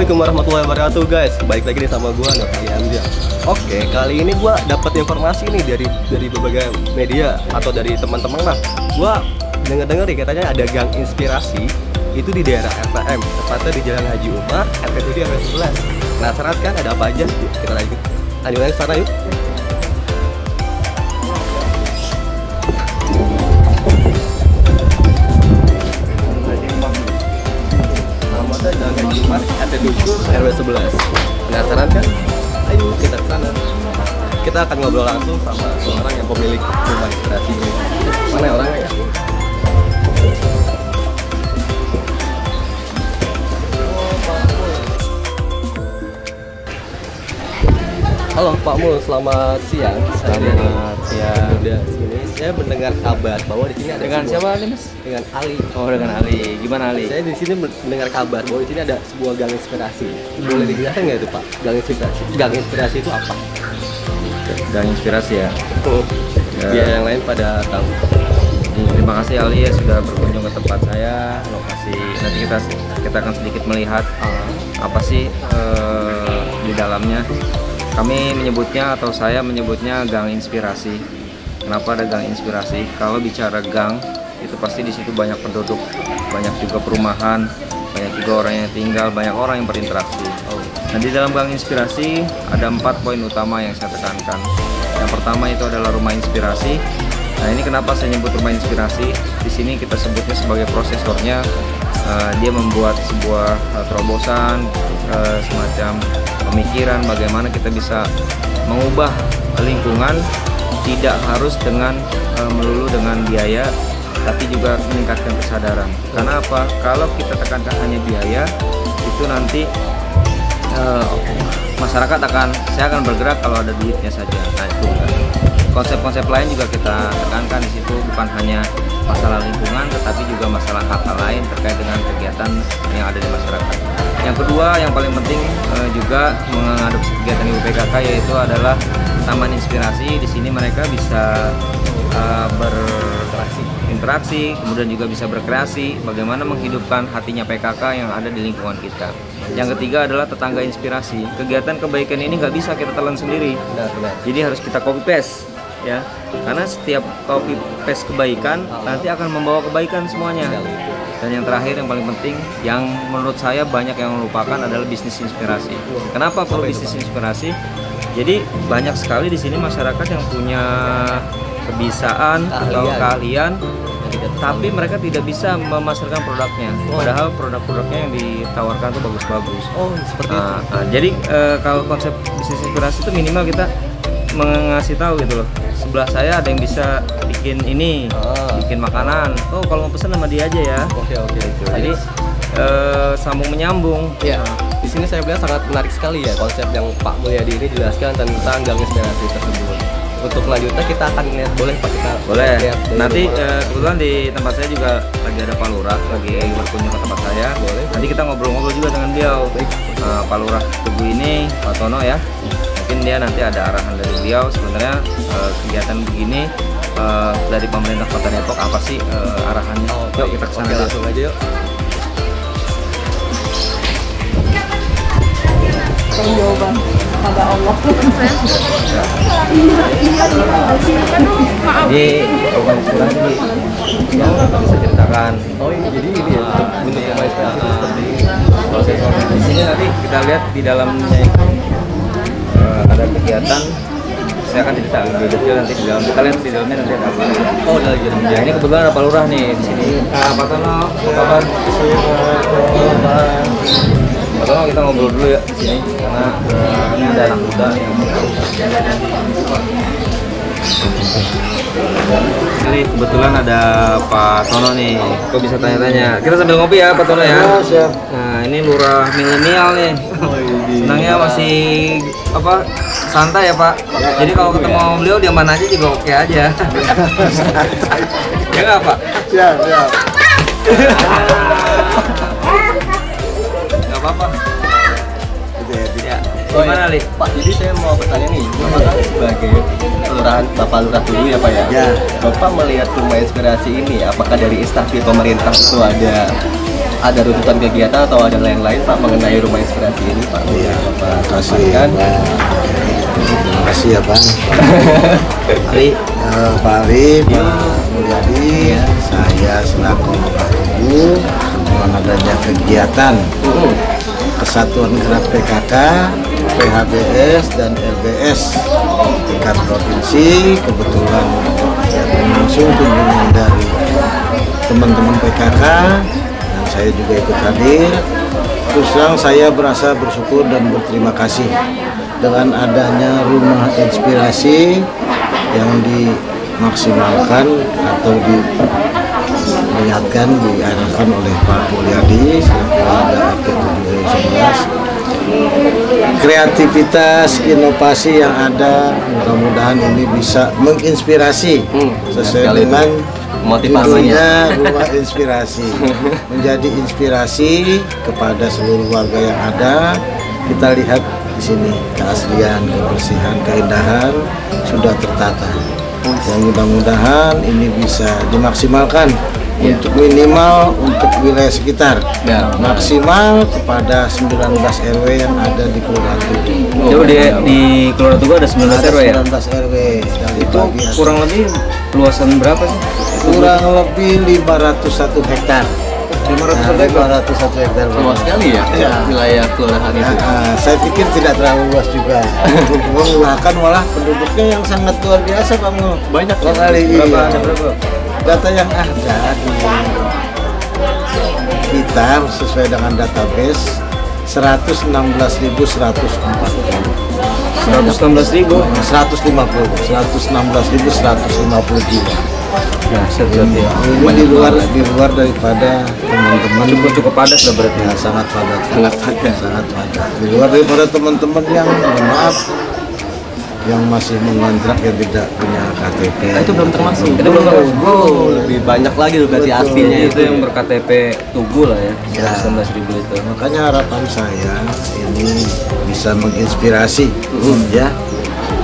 Assalamualaikum warahmatullahi wabarakatuh guys. Baik lagi nih sama gua Nur Amja. Oke, kali ini gua dapat informasi nih dari berbagai media atau dari teman-teman lah. Gua dengar-dengar nih katanya ada gang inspirasi itu di daerah FPM, tepatnya di Jalan Haji Umar, RT 7 RW 11. Penasaran kan ada apa aja? Yuk, kita lanjut ke sana yuk. Jalan Haji Umar, RT 7 RW 11. Penasaran kan? Ayo kita ke sana. Kita akan ngobrol langsung sama seorang yang pemilik rumah inspirasi ini. Mana orangnya ya? Halo Pak Mul, selamat siang. Selamat siang. Udah sini. Saya mendengar kabar bahwa di sini ada Dengan siapa nih Mas? Dengan Ali. Oh, dengan Ali. Gimana Ali? Saya di sini mendengar kabar bahwa di sini ada sebuah gang inspirasi. Boleh dijelaskan nggak itu Pak? Gang inspirasi. Gang inspirasi itu apa? Gang inspirasi ya. Biar yang lain pada tahu. Terima kasih Ali ya sudah berkunjung ke tempat saya. Lokasi nanti kita akan sedikit melihat apa sih di dalamnya. Kami menyebutnya atau saya menyebutnya gang inspirasi. Kenapa ada gang inspirasi? Kalau bicara gang itu pasti di situ banyak penduduk, banyak juga perumahan, banyak juga orang yang tinggal, banyak orang yang berinteraksi. Nah di dalam gang inspirasi ada 4 poin utama yang saya tekankan. Yang pertama itu adalah rumah inspirasi. Nah ini kenapa saya nyebut rumah inspirasi? Di sini kita sebutnya sebagai prosesornya. Dia membuat sebuah terobosan, semacam pemikiran bagaimana kita bisa mengubah lingkungan tidak harus dengan melulu dengan biaya, tapi juga meningkatkan kesadaran. Karena apa? Kalau kita tekankan hanya biaya, itu nanti masyarakat saya akan bergerak kalau ada duitnya saja. Nah itu konsep-konsep lain juga kita tekankan di situ, bukan hanya masalah lingkungan, tetapi juga masalah hal-hal lain terkait dengan kegiatan yang ada di masyarakat. Yang kedua, yang paling penting juga mengadopsi kegiatan Ibu PKK yaitu adalah taman inspirasi. Di sini mereka bisa berinteraksi, kemudian juga bisa berkreasi, bagaimana menghidupkan hatinya PKK yang ada di lingkungan kita. Yang ketiga adalah tetangga inspirasi. Kegiatan kebaikan ini nggak bisa kita telan sendiri, jadi harus kita copy paste ya, karena setiap copy paste kebaikan nanti akan membawa kebaikan semuanya. Dan yang terakhir yang paling penting, yang menurut saya banyak yang melupakan adalah bisnis inspirasi. Kenapa perlu bisnis inspirasi? Jadi banyak sekali di sini masyarakat yang punya kebiasaan atau keahlian, tapi mereka tidak bisa memasarkan produknya. Padahal produk-produknya yang ditawarkan itu bagus-bagus. Oh, seperti itu. Jadi kalau konsep bisnis inspirasi itu minimal kita mengasih tahu gitu loh. Sebelah saya ada yang bisa bikin ini, bikin makanan. Oh, kalau mau pesan sama dia aja ya. Oke. Gitu. Jadi sambung menyambung. Iya. Di sini saya bilang sangat menarik sekali ya konsep yang Pak Mulyadi ini jelaskan tentang gang inspirasi tersebut. Untuk selanjutnya kita akan lihat, boleh Pak kita? Boleh. Nanti kebetulan di tempat saya juga lagi ada Pak Lurah lagi berkunjung ke tempat saya. Boleh. Nanti kita ngobrol-ngobrol juga dengan beliau. Pak Lurah Tugu ini, Pak Tono ya. Mungkin dia nanti ada arahan dari beliau. Sebenarnya kegiatan begini dari pemerintah Kota Depok apa sih arahannya? Yuk kita kesana langsung aja yuk. Jawaban pada Allah. Jadi rumah inspirasi yang bisa ceritakan. Oh ini jadi ini ya bentuk rumah inspirasi seperti proses di sini nanti kita lihat di dalamnya ada kegiatan. Saya akan ceritakan lebih detail nanti di dalam. Kita lihat di dalamnya nanti ada apa. Oh ada lagi. Ya ini kebetulan ada Pak Lurah nih di sini. Pak Tono, apa kabar? Pak Tono kita ngobrol dulu ya di sini karena ini ada anak muda yang ini kebetulan ada Pak Tono nih. Kok bisa tanya-tanya? Kita sambil ngopi ya Pak Tono ya. Nah ini lurah milenial nih. Senangnya masih apa santai ya Pak. Jadi kalau ketemu sama beliau dia mana aja juga oke aja. Ya nggak Pak? Siap. Nggak apa-apa. Ya. Oh, Gimana, iya. Li? Pak, jadi saya mau bertanya nih, Bapak kan sebagai kelurahan Bapak Lurah dulu ya Pak ya? Bapak melihat rumah inspirasi ini, apakah dari instansi pemerintah itu ada ada runtutan kegiatan atau ada lain-lain Pak mengenai rumah inspirasi ini Pak? Iya, Pak terima kasih kan? terima kasih ya Pak. Pak Ali, Pak Mulyadi, saya selaku Tugu dengan adanya kegiatan Kesatuan Gerak PKK, PHBS dan LBS tingkat provinsi, kebetulan langsung kunjungan dari teman-teman PKK dan saya juga ikut hadir. Terus terang saya berasa bersyukur dan berterima kasih dengan adanya rumah inspirasi yang dimaksimalkan atau dilihatkan, diarahkan oleh Pak Mulyadi selaku Warga RT 7 kreativitas, inovasi yang ada, mudah-mudahan ini bisa menginspirasi sesuai dengan motivasinya. Rumah inspirasi menjadi inspirasi kepada seluruh warga yang ada. Kita lihat di sini keaslian, kebersihan, keindahan sudah tertata. Dan mudah-mudahan ini bisa dimaksimalkan untuk minimal untuk wilayah sekitar, maksimal kepada 19 RW yang ada di Kelurahan Tugu. Di Kelurahan Tugu ada 19 RW ya? 19 RW. Itu kurang lebih luasan berapa sih? Kurang lebih 501 hektar. 501 hektar. Luas sekali ya, wilayah kelurahan itu. Saya pikir tidak terlalu luas juga. Bahkan malah penduduknya yang sangat luar biasa Pak Mul. Banyak sekali. Berapa? Ada berapa? Data yang ada di kita sesuai dengan database 116.140 116.000. 116.150 jiwa. Nah, berarti ya. Ini di luar daripada teman-teman. Cukup padat lah berarti. Ya, sangat padat. Sangat padat. Sangat padat. Di luar daripada teman-teman yang maaf yang masih mengontrak yang tidak punya KTP. Itu belum termasuk. Itu belum termasuk. Lebih banyak lagi tuh berarti Betul. aslinya Itu yang berKTP Tugu lah ya. Ya. 19.000 itu. Makanya harapan saya ini bisa menginspirasi, ya,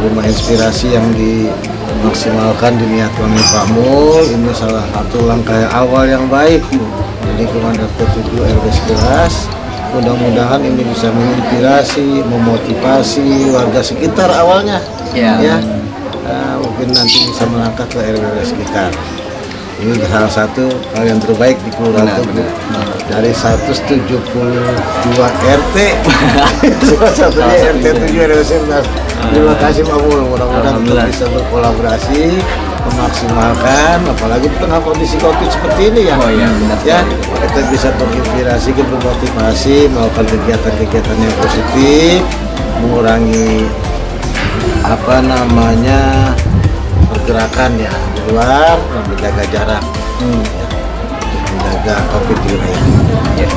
rumah inspirasi yang dimaksimalkan diniatkan oleh Pak Mul. Ini salah satu langkah awal yang baik. Jadi Komandan RT 7 RW 11. Mudah-mudahan ini bisa menginspirasi, memotivasi warga sekitar awalnya, ya. Mungkin nanti bisa melangkah ke RW sekitar. Ini salah satu hal yang terbaik di Kelurahan Tugu. Dari 172 RT, salah satunya RT 7 RW 11. Terima kasih Pak Mul, mudah-mudahan kita bisa berkolaborasi, memaksimalkan, apalagi di tengah kondisi COVID seperti ini ya. Ya, kita bisa berinspirasi, bermotivasi, melakukan kegiatan-kegiatan yang positif, mengurangi pergerakan ya di luar, menjaga jarak, ya, untuk menjaga COVID di wilayah. Ya.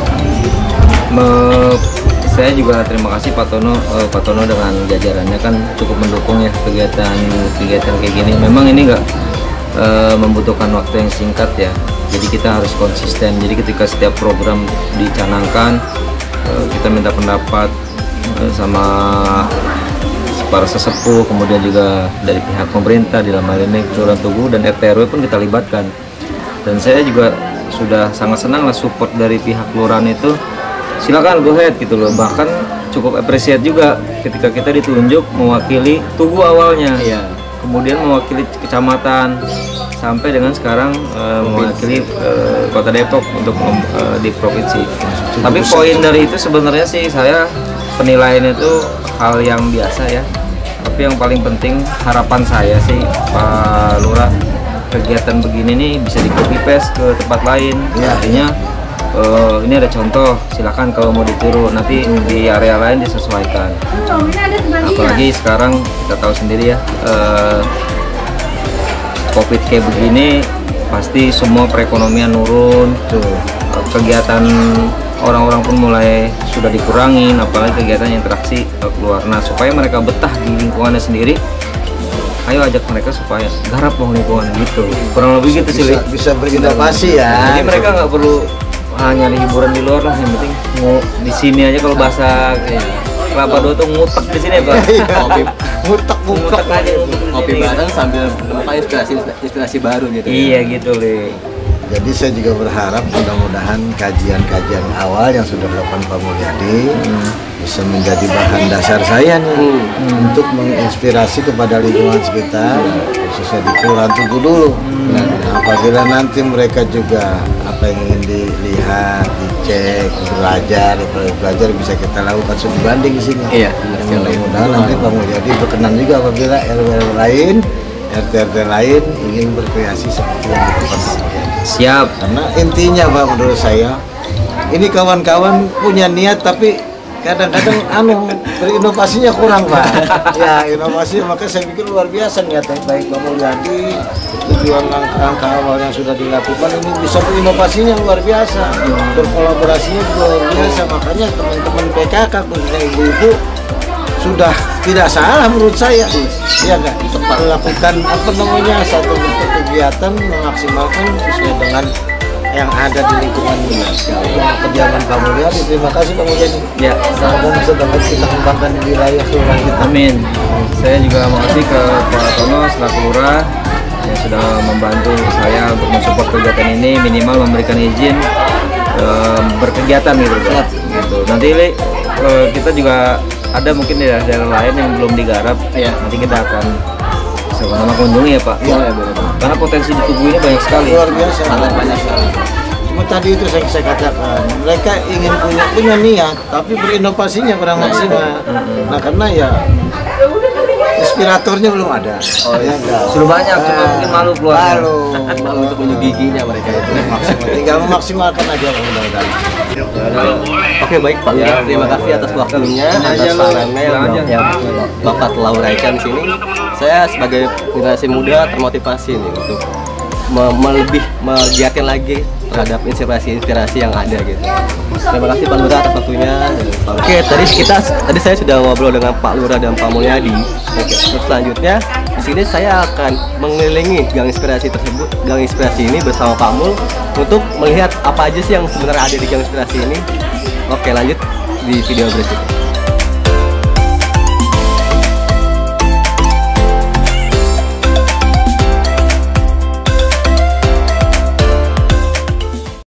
Saya juga terima kasih Pak Tono dengan jajarannya kan cukup mendukung ya kegiatan kayak gini. Memang ini nggak membutuhkan waktu yang singkat ya. Jadi kita harus konsisten. Jadi ketika setiap program dicanangkan, kita minta pendapat sama para sesepuh, kemudian juga dari pihak pemerintah di dalam hal ini Kelurahan Tugu dan RT RW pun kita libatkan. Dan saya juga sudah sangat senang lah support dari pihak kelurahan itu. Silakan go ahead gitu loh, bahkan cukup appreciate juga ketika kita ditunjuk mewakili Tugu awalnya, kemudian mewakili kecamatan sampai dengan sekarang mewakili Kota Depok untuk di provinsi. Tapi poin dari itu sebenarnya sih saya penilaian itu hal yang biasa ya, tapi yang paling penting harapan saya sih Pak Lurah, kegiatan begini nih bisa di copy paste ke tempat lain. Artinya ini ada contoh, silakan kalau mau ditiru, nanti di area lain disesuaikan. Apalagi sekarang kita tahu sendiri ya, COVID kayak begini pasti semua perekonomian nurun, kegiatan orang-orang pun mulai sudah dikurangin, apalagi kegiatan interaksi keluar. Nah, supaya mereka betah di lingkungannya sendiri, ayo ajak mereka supaya garap dong lingkungan gitu. Kurang lebih gitu sih. Bisa berinovasi ya. Jadi mereka nggak perlu nyari hiburan di luar lah, yang penting mau di sini aja. Kalau bahasa Kelapa Dua tuh ngutek di sini Pak. Kopi Ngutek aja, kopi bareng sambil menemukan inspirasi baru gitu. Iya gitu Le. Jadi saya juga berharap mudah-mudahan kajian-kajian awal yang sudah dilakukan Pak Mulyadi bisa menjadi bahan dasar saya nih untuk menginspirasi kepada lingkungan sekitar, khususnya di Kelurahan Tugu dulu. Nah, apabila nanti mereka juga apa yang ingin dilihat, dicek, belajar bisa kita lakukan studi banding di sini. Iya, Mudah-mudahan nanti Pak Mulyadi berkenan juga apabila RW lain, RT lain ingin berkreasi seperti yang dilakukan Pak Mulyadi. Siap. Karena intinya Pak, menurut saya ini kawan-kawan punya niat tapi kadang-kadang berinovasinya kurang Pak. Ya inovasi, makanya saya pikir luar biasa niatnya baik Pak Mulyadi, tujuan langkah awal yang sudah dilakukan ini bisa berinovasinya luar biasa, berkolaborasinya luar biasa. Makanya teman-teman PKK khususnya ibu-ibu sudah tidak salah menurut saya, ya nggak, melakukan satu bentuk kegiatan memaksimalkan sesuai dengan yang ada di lingkungan ini. Kediaman Pak Mulyadi, terima kasih Pak Mulyadi. Ya, semoga bisa dapat kita kembangkan di wilayah kelurahan kita. amin. Saya juga makasih ke Pak Tono selaku lurah yang sudah membantu saya untuk mensupport kegiatan ini, minimal memberikan izin berkegiatan gitu. Nanti kita juga ada mungkin di daerah lain yang belum digarap, nanti kita akan sama-sama kunjungi ya Pak. Karena potensi di Tugu ini banyak sekali, Luar biasa. sangat banyak sekali. Cuma tadi itu saya katakan, mereka ingin punya niat, tapi berinovasinya kurang maksimal. Nah karena ya inspiratornya belum ada. Oh iya, sudah banyak, cuma mungkin malu keluar. Malu untuk menunjuk giginya mereka itu. Tinggal memaksimalkan aja mudah-mudahan. Oke, baik Pak Lurah, terima kasih atas waktunya, atas sarannya yang Bapak telah uraikan di sini. Saya sebagai generasi muda termotivasi nih untuk lebih menggiatkan lagi terhadap inspirasi yang ada gitu. Terima kasih Pak Lurah atas waktunya. Oke, tadi saya sudah ngobrol dengan Pak Lurah dan Pak Mulyadi. Oke, terus selanjutnya di sini saya akan mengelilingi gang inspirasi tersebut, gang inspirasi ini bersama Pak Mul untuk melihat apa aja sih yang sebenarnya ada di gang inspirasi ini. Oke, lanjut di video berikutnya.